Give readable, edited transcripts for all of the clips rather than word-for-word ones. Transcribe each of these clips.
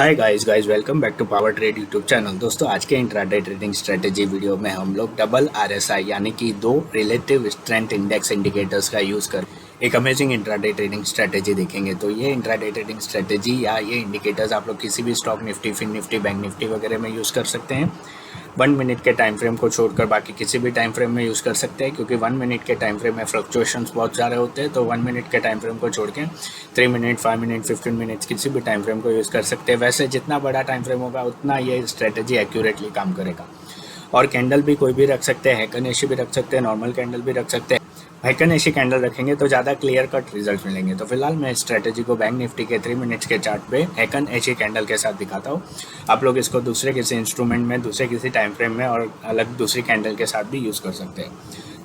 Hi guys welcome back to power trade YouTube channel. दोस्तों आज के इंट्राडे ट्रेडिंग स्ट्रेटेजी वीडियो में हम लोग डबल आरएसआई यानी कि दो रिलेटिव स्ट्रेंथ इंडेक्स इंडिकेटर्स का यूज़ कर एक अमेजिंग इंट्राडे ट्रेडिंग स्ट्रेटेजी देखेंगे। तो ये इंट्राडे ट्रेडिंग स्ट्रेटेजी या ये इंडिकेटर्स आप लोग किसी भी stock Nifty, fin Nifty, bank Nifty वगैरह में यूज़ कर सकते हैं। 1 मिनट के टाइम फ्रेम को छोड़कर बाकी किसी भी टाइम फ्रेम में यूज़ कर सकते हैं, क्योंकि 1 मिनट के टाइम फ्रेम में फ्लक्चुएशंस बहुत सारे होते हैं। तो 1 मिनट के टाइम फ्रेम को छोड़ के 3 मिनट, 5 मिनट, 15 मिनट्स किसी भी टाइम फ्रेम को यूज़ कर सकते हैं। वैसे जितना बड़ा टाइम फ्रेम होगा उतना ये स्ट्रेटेजी एक्यूरेटली काम करेगा। और कैंडल भी कोई भी रख सकते हैं, हैकनेशी भी रख सकते हैं, नॉर्मल कैंडल भी रख सकते हैं। हैकनेशी कैंडल रखेंगे तो ज़्यादा क्लियर कट रिजल्ट मिलेंगे। तो फिलहाल मैं इस स्ट्रेटेजी को बैंक निफ्टी के 3 मिनट्स के चार्ट पे हैकनेशी कैंडल के साथ दिखाता हूँ। आप लोग इसको दूसरे किसी इंस्ट्रूमेंट में, दूसरे किसी टाइम फ्रेम में और अलग दूसरी कैंडल के साथ भी यूज़ कर सकते हैं।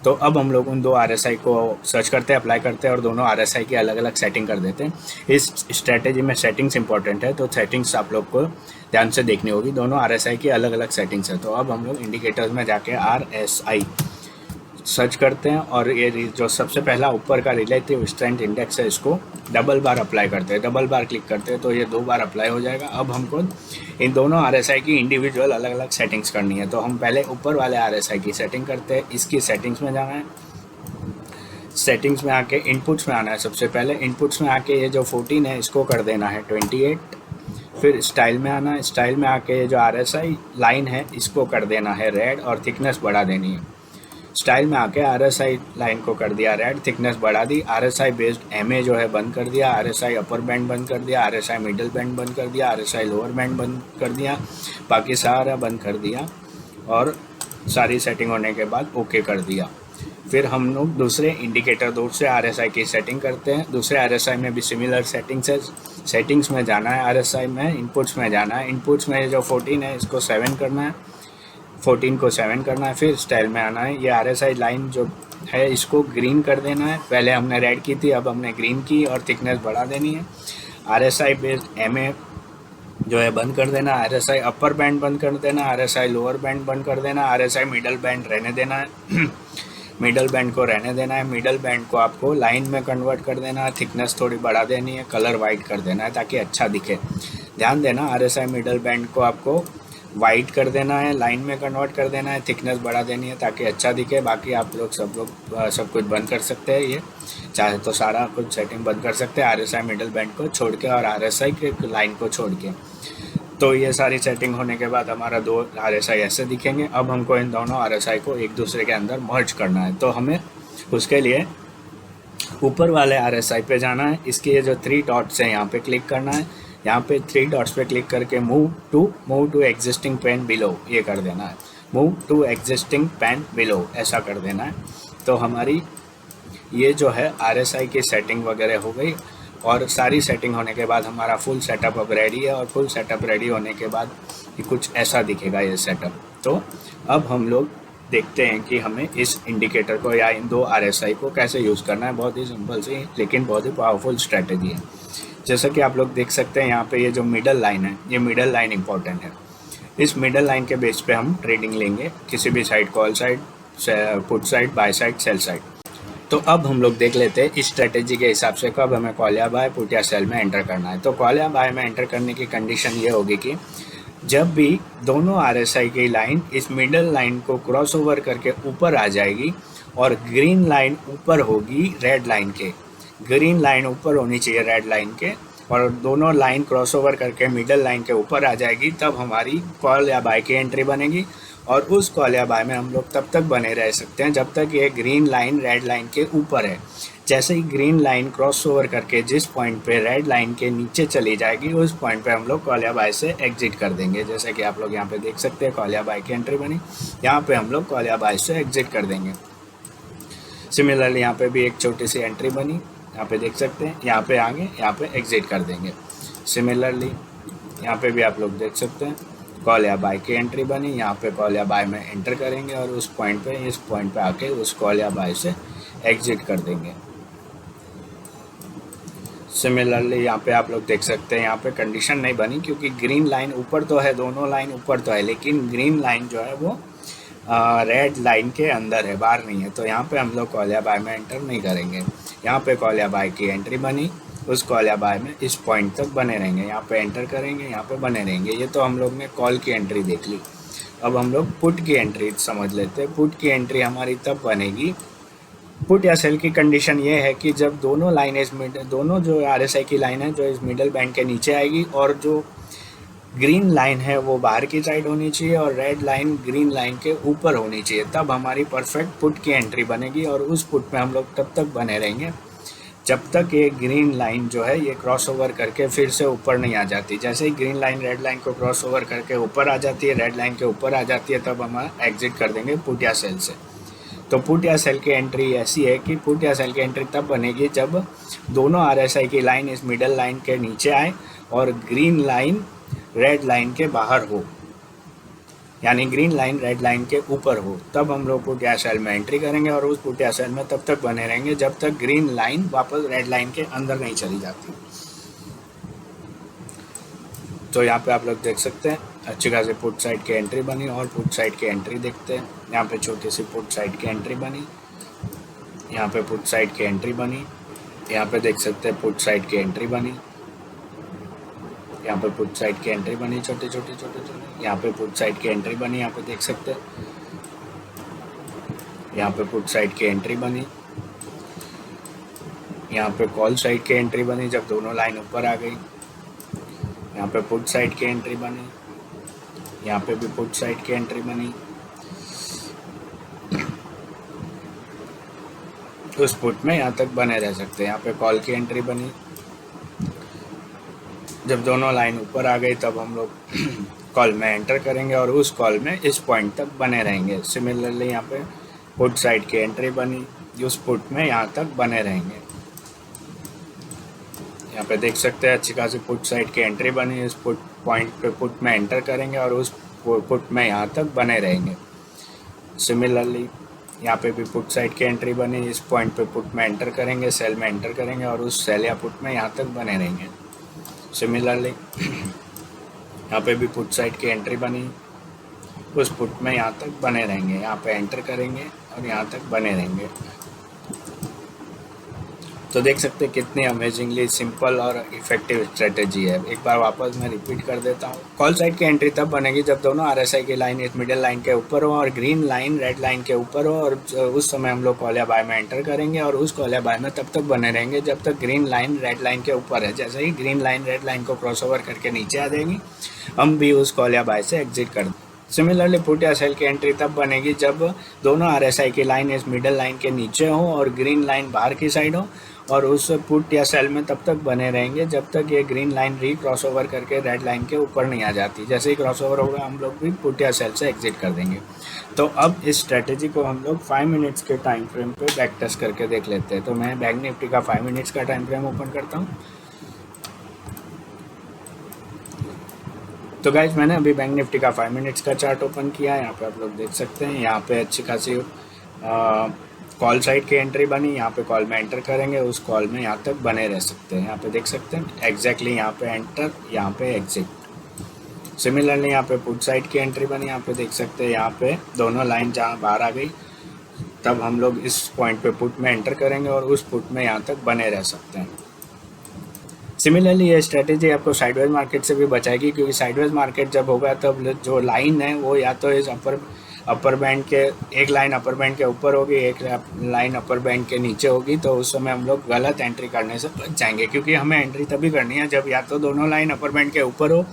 तो अब हम लोग उन दो आरएसआई को सर्च करते हैं, अप्लाई करते हैं और दोनों आरएसआई की अलग अलग सेटिंग कर देते हैं। इस स्ट्रेटेजी में सेटिंग्स इंपॉर्टेंट है, तो सेटिंग्स आप लोग को ध्यान से देखनी होगी। दोनों आरएसआई की अलग अलग सेटिंग्स है। तो अब हम लोग इंडिकेटर्स में जाके आरएसआई सर्च करते हैं और ये जो सबसे पहला ऊपर का रिलेटिव स्ट्रेंथ इंडेक्स है, इसको डबल बार अप्लाई करते हैं। डबल बार क्लिक करते हैं तो ये 2 बार अप्लाई हो जाएगा। अब हमको इन दोनों आरएसआई की इंडिविजुअल अलग अलग सेटिंग्स करनी है। तो हम पहले ऊपर वाले आरएसआई की सेटिंग करते हैं। इसकी सेटिंग्स में जाना है, सेटिंग्स में आके इनपुट्स में आना है। सबसे पहले इनपुट्स में आके ये जो 14 है इसको कर देना है 28। फिर स्टाइल में आना है, स्टाइल में आके ये जो आरएसआई लाइन है इसको कर देना है रेड और थिकनेस बढ़ा देनी है। स्टाइल में आके आरएसआई लाइन को कर दिया रेड, थिकनेस बढ़ा दी। आरएसआई बेस्ड एमए जो है बंद कर दिया, आरएसआई अपर बैंड बंद कर दिया, आरएसआई मिडिल बैंड बंद कर दिया, आरएसआई लोअर बैंड बंद कर दिया, बाकी सारा बंद कर दिया और सारी सेटिंग होने के बाद ओके कर दिया। फिर हम लोग दूसरे इंडिकेटर, दूसरे आरएसआई की सेटिंग करते हैं। दूसरे आरएसआई में भी सिमिलर सेटिंग्स है। सेटिंग्स में जाना है, आरएसआई में इनपुट्स में जाना है। इनपुट्स में जो 14 है इसको 7 करना है, 14 को 7 करना है। फिर स्टाइल में आना है, ये आरएसआई लाइन जो है इसको ग्रीन कर देना है। पहले हमने रेड की थी, अब हमने ग्रीन की और थिकनेस बढ़ा देनी है। आरएसआई बेस्ड एमए जो है बंद कर देना, आरएसआई अपर बैंड बंद कर देना, आरएसआई लोअर बैंड बंद कर देना, आरएसआई मिडल बैंड रहने देना है मिडल बैंड को रहने देना है। मिडल बैंड को आपको लाइन में कन्वर्ट कर देना है, थिकनेस थोड़ी बढ़ा देनी है, कलर वाइट कर देना है ताकि अच्छा दिखे। ध्यान देना, आरएसआई मिडल बैंड को आपको वाइट कर देना है, लाइन में कन्वर्ट कर देना है, थिकनेस बढ़ा देनी है ताकि अच्छा दिखे। बाकी आप लोग सब कुछ बंद कर सकते हैं, ये चाहे तो सारा कुछ सेटिंग बंद कर सकते हैं आरएसआई मिडल बैंड को छोड़ के और आरएसआई के लाइन को छोड़ के। तो ये सारी सेटिंग होने के बाद हमारा दो आरएसआई ऐसे दिखेंगे। अब हमको इन दोनों आरएसआई को एक दूसरे के अंदर मर्ज करना है। तो हमें उसके लिए ऊपर वाले आरएसआई पे जाना है। इसके ये जो 3 डॉट्स हैं यहाँ पे क्लिक करना है। यहाँ पे 3 डॉट्स पे क्लिक करके move to existing pane below ये कर देना है। Move to existing pane below ऐसा कर देना है। तो हमारी ये जो है आरएसआई की सेटिंग वगैरह हो गई और सारी सेटिंग होने के बाद हमारा फुल सेटअप अब रेडी है। और फुल सेटअप रेडी होने के बाद ये कुछ ऐसा दिखेगा ये सेटअप। तो अब हम लोग देखते हैं कि हमें इस इंडिकेटर को या इन दो आरएसआई को कैसे यूज़ करना है। बहुत ही सिंपल सी लेकिन बहुत ही पावरफुल स्ट्रैटेजी है। जैसा कि आप लोग देख सकते हैं यहाँ पे ये जो मिडल लाइन है, ये मिडल लाइन इंपॉर्टेंट है। इस मिडल लाइन के बेस पे हम ट्रेडिंग लेंगे, किसी भी side, call side, put side, by side, sell side. तो अब हम लोग देख लेते हैं इस स्ट्रेटेजी के हिसाब से कब हमें कॉल या बाय, पुट या सेल में एंटर करना है। तो कॉल या बाय में एंटर करने की कंडीशन ये होगी कि जब भी दोनों आरएसआई की लाइन इस मिडल लाइन को क्रॉस ओवर करके ऊपर आ जाएगी और ग्रीन लाइन ऊपर होगी रेड लाइन के, ग्रीन लाइन ऊपर होनी चाहिए रेड लाइन के, और दोनों लाइन क्रॉस ओवर करके मिडल लाइन के ऊपर आ जाएगी, तब हमारी कॉल या बाय की एंट्री बनेगी। और उस कॉल या बाय में हम लोग तब तक बने रह सकते हैं जब तक ये ग्रीन लाइन रेड लाइन के ऊपर है। जैसे ही ग्रीन लाइन क्रॉस ओवर करके जिस पॉइंट पे रेड लाइन के नीचे चली जाएगी, उस पॉइंट पे हम लोग कॉल या बाय से एग्जिट कर देंगे। जैसे कि आप लोग यहाँ पे देख सकते हैं कॉल या बाय की एंट्री बनी, यहाँ पे हम लोग कॉल या बाय से एग्जिट कर देंगे। सिमिलरली यहाँ पे भी एक छोटी सी एंट्री बनी, यहाँ पे देख सकते हैं, यहाँ पे आगे यहाँ पे एग्जिट कर देंगे। सिमिलरली यहाँ पे भी आप लोग देख सकते हैं कॉल या बाय की एंट्री बनी, यहाँ पे कॉल या बाय में एंटर करेंगे और उस पॉइंट पे, इस पॉइंट पे आके उस कॉल या बाय से एग्जिट कर देंगे। सिमिलरली यहाँ पे आप लोग देख सकते हैं यहाँ पे कंडीशन नहीं बनी क्योंकि ग्रीन लाइन ऊपर तो है, दोनों लाइन ऊपर तो है, लेकिन ग्रीन लाइन जो है वो रेड लाइन के अंदर है, बाहर नहीं है। तो यहाँ पे हम लोग कॉल या बाय में एंटर नहीं करेंगे। यहाँ पे कॉल या बाय की एंट्री बनी, उस कॉल या बाय में इस पॉइंट तक बने रहेंगे। यहाँ पे एंटर करेंगे, यहाँ पे बने रहेंगे। ये तो हम लोग ने कॉल की एंट्री देख ली। अब हम लोग पुट की एंट्री समझ लेते हैं। पुट की एंट्री हमारी तब बनेगी, पुट या सेल की कंडीशन ये है कि जब दोनों लाइन इस मिडल, दोनों जो RSI की लाइन है जो इस मिडल बैंड के नीचे आएगी और जो ग्रीन लाइन है वो बाहर की साइड होनी चाहिए और रेड लाइन ग्रीन लाइन के ऊपर होनी चाहिए, तब हमारी परफेक्ट पुट की एंट्री बनेगी। और उस पुट में हम लोग तब तक बने रहेंगे जब तक ये ग्रीन लाइन जो है ये क्रॉस ओवर करके फिर से ऊपर नहीं आ जाती। जैसे ही ग्रीन लाइन रेड लाइन को क्रॉस ओवर करके ऊपर आ जाती है, रेड लाइन के ऊपर आ जाती है, तब हम एग्जिट कर देंगे पुट या सेल से। तो पुट या सेल की एंट्री ऐसी है कि पुट या सेल की एंट्री तब बनेगी जब दोनों RSI की लाइन इस मिडल लाइन के नीचे आए और ग्रीन लाइन रेड लाइन के बाहर हो, यानी ग्रीन लाइन रेड लाइन के ऊपर हो, तब हम लोग पुट या सेल में एंट्री करेंगे और उस पुट या सेल में तब तक बने रहेंगे जब तक ग्रीन लाइन वापस रेड लाइन के अंदर नहीं चली जाती। तो यहाँ पे आप लोग देख सकते हैं अच्छी खासी पुट साइड की एंट्री बनी और पुट साइड की एंट्री देखते हैं। यहाँ पे छोटी सी पुट साइड की एंट्री बनी, यहाँ पे पुट साइड की एंट्री बनी, यहाँ पे देख सकते हैं पुट साइड की एंट्री बनी, यहाँ पे पुट साइड की एंट्री बनी छोटे छोटे, यहाँ पे पुट साइड की एंट्री बनी, यहाँ पे देख सकते हैं यहाँ पे पुट साइड की एंट्री बनी, यहाँ पे कॉल साइड की एंट्री बनी जब दोनों लाइन ऊपर आ गई, यहाँ पे पुट साइड की एंट्री बनी, यहाँ पे भी पुट साइड की एंट्री बनी। उस पुट में यहाँ तक बने रह सकते हैं। यहाँ पे कॉल की एंट्री बनी, जब दोनों लाइन ऊपर आ गई तब हम लोग कॉल में एंटर करेंगे और उस कॉल में इस पॉइंट तक बने रहेंगे। सिमिलरली यहाँ पे पुट साइड की एंट्री बनी, उस पुट में यहाँ तक बने रहेंगे। यहाँ पे देख सकते हैं अच्छी खासी पुट साइड की एंट्री बनी, इस पुट पॉइंट पे पुट में एंटर करेंगे और उस पुट में यहाँ तक बने रहेंगे। सिमिलरली यहाँ पे भी पुट साइड की एंट्री बनी, इस पॉइंट पे पुट में एंटर करेंगे, सेल में एंटर करेंगे और उस सेल या पुट में यहाँ तक बने रहेंगे। सिमिलरली यहाँ पे भी पुट साइड की एंट्री बनी, उस पुट में यहाँ तक बने रहेंगे, यहाँ पे एंटर करेंगे और यहाँ तक बने रहेंगे। तो देख सकते हैं कितनी अमेजिंगली सिंपल और इफेक्टिव स्ट्रेटेजी है। एक बार वापस मैं रिपीट कर देता हूँ। कॉल साइड की एंट्री तब बनेगी जब दोनों RSI की लाइन इस मिडिल लाइन के ऊपर हो और ग्रीन लाइन रेड लाइन के ऊपर हो, और उस समय हम लोग कॉल या बाय में एंटर करेंगे और उस कॉल या बाय में तब तक बने रहेंगे जब तक ग्रीन लाइन रेड लाइन के ऊपर है। जैसे ही ग्रीन लाइन रेड लाइन को क्रॉस ओवर करके नीचे आ जाएगी, हम भी उस कॉल या बाय से एग्जिट कर देंगे। सिमिलरली पुट या सेल की एंट्री तब बनेगी जब दोनों RSI की लाइन इस मिडल लाइन के नीचे हो और ग्रीन लाइन बाहर की साइड हो, और उस पुट या सेल में तब तक बने रहेंगे जब तक ये ग्रीन लाइन क्रॉस ओवर करके रेड लाइन के ऊपर नहीं आ जाती। जैसे ही क्रॉस ओवर होगा हम लोग भी पुट या सेल से एग्जिट कर देंगे। तो अब इस स्ट्रेटेजी को हम लोग 5 मिनट्स के टाइम फ्रेम पे बैक टेस्ट करके देख लेते हैं। तो मैं बैंक निफ्टी का 5 मिनट्स का टाइम फ्रेम ओपन करता हूँ। तो गाइज मैंने अभी बैंक निफ्टी का 5 मिनट्स का चार्ट ओपन किया है। यहाँ पे आप लोग देख सकते हैं, यहाँ पे अच्छी खासी कॉल साइड की एंट्री बनी। यहाँ पे कॉल में एंटर करेंगे, उस कॉल में यहाँ तक बने रह सकते हैं। यहाँ पे देख सकते हैं एग्जैक्टली यहाँ पे एंटर, यहाँ पे एग्जिट। सिमिलरली यहाँ पे पुट साइड की एंट्री बनी, यहाँ पे देख सकते हैं यहाँ पे दोनों लाइन जहाँ बाहर आ गई, तब हम लोग इस पॉइंट पे पुट में एंटर करेंगे और उस पुट में यहाँ तक बने रह सकते हैं। सिमिलरली ये स्ट्रेटेजी आपको साइडवेज मार्केट से भी बचाएगी, क्योंकि साइडवेज मार्केट जब होगा तब जो लाइन है वो या तो इस अपर बैंड के, एक लाइन अपर बैंड के ऊपर होगी, एक लाइन अपर बैंड के नीचे होगी। तो उस समय हम लोग गलत एंट्री करने से बच जाएंगे, क्योंकि हमें एंट्री तभी करनी है जब या तो दोनों लाइन अपर बैंड के ऊपर हो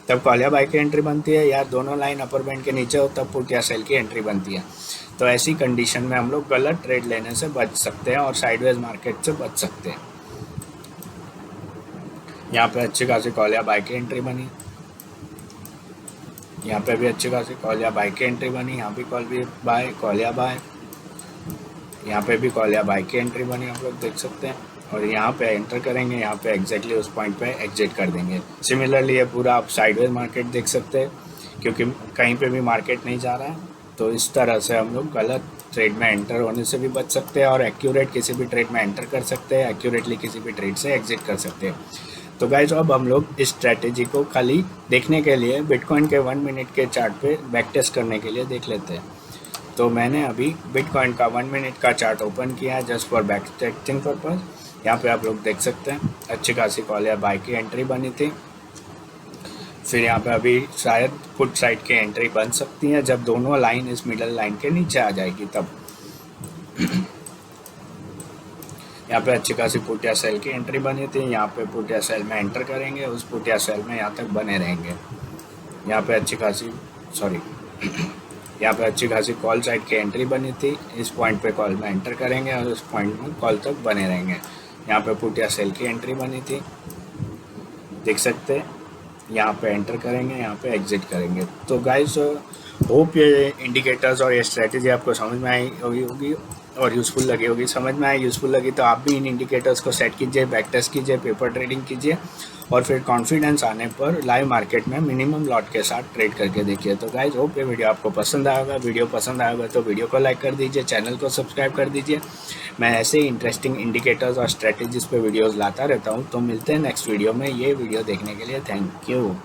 तब कॉल या बाय की एंट्री बनती है, या दोनों लाइन अपर बैंड के नीचे हो तब पुट या सेल की एंट्री बनती है। तो ऐसी कंडीशन में हम लोग गलत ट्रेड लेने से बच सकते हैं और साइडवेज मार्केट से बच सकते हैं। यहाँ पे अच्छी खासी कॉल या बाय की एंट्री बनी, यहाँ पे भी अच्छी खासी कॉल या बाय की एंट्री बनी, यहाँ भी कॉल भी बाय, कॉल या बाय, यहाँ पे भी कॉल या बाय की एंट्री बनी, आप लोग देख सकते हैं। और यहाँ पे एंटर करेंगे, यहाँ पे एग्जैक्टली उस पॉइंट पे एग्जिट कर देंगे। सिमिलरली ये पूरा आप साइडवेज मार्केट देख सकते हैं, क्योंकि कहीं पे भी मार्केट नहीं जा रहा है। तो इस तरह से हम लोग गलत ट्रेड में एंटर होने से भी बच सकते हैं और एक्यूरेट किसी भी ट्रेड में एंटर कर सकते हैं, एक्यूरेटली किसी भी ट्रेड से एग्जिट कर सकते हैं। तो गाइज अब हम लोग इस स्ट्रैटेजी को खाली देखने के लिए बिटकॉइन के 1 मिनट के चार्ट पे बैक टेस्ट करने के लिए देख लेते हैं। तो मैंने अभी बिटकॉइन का 1 मिनट का चार्ट ओपन किया है just for back testing purpose. यहाँ पे आप लोग देख सकते हैं अच्छी खासी कॉल या बाय की एंट्री बनी थी। फिर यहाँ पे अभी शायद पुट साइड की एंट्री बन सकती है जब दोनों लाइन इस मिडल लाइन के नीचे आ जाएगी तब। यहाँ पे अच्छी खासी पुट या सेल की एंट्री बनी थी। यहाँ पे पुट या सेल में एंटर करेंगे, उस पुट या सेल में यहाँ तक बने रहेंगे। यहाँ पे अच्छी खासी यहाँ पे अच्छी खासी कॉल साइड की एंट्री बनी थी। इस पॉइंट पे कॉल में एंटर करेंगे और उस पॉइंट में कॉल तक बने रहेंगे। यहाँ पे पुट या सेल की एंट्री बनी थी, देख सकते हैं। यहाँ पे एंटर करेंगे, यहाँ पे एग्जिट करेंगे। तो गाइस होप ये इंडिकेटर्स और ये स्ट्रेटेजी आपको समझ में आई होगी और यूज़फुल लगी होगी। समझ में आई, यूज़फुल लगी तो आप भी इन इंडिकेटर्स को सेट कीजिए, बैक टेस्ट कीजिए, पेपर ट्रेडिंग कीजिए और फिर कॉन्फिडेंस आने पर लाइव मार्केट में मिनिमम लॉट के साथ ट्रेड करके देखिए। तो गाइस होप ये वीडियो आपको पसंद आएगा। वीडियो पसंद आएगा तो वीडियो को लाइक कर दीजिए, चैनल को सब्सक्राइब कर दीजिए। मैं ऐसे ही इंटरेस्टिंग इंडिकेटर्स और स्ट्रेटेजीज पे वीडियोज़ लाता रहता हूँ। तो मिलते हैं नेक्स्ट वीडियो में। ये वीडियो देखने के लिए थैंक यू।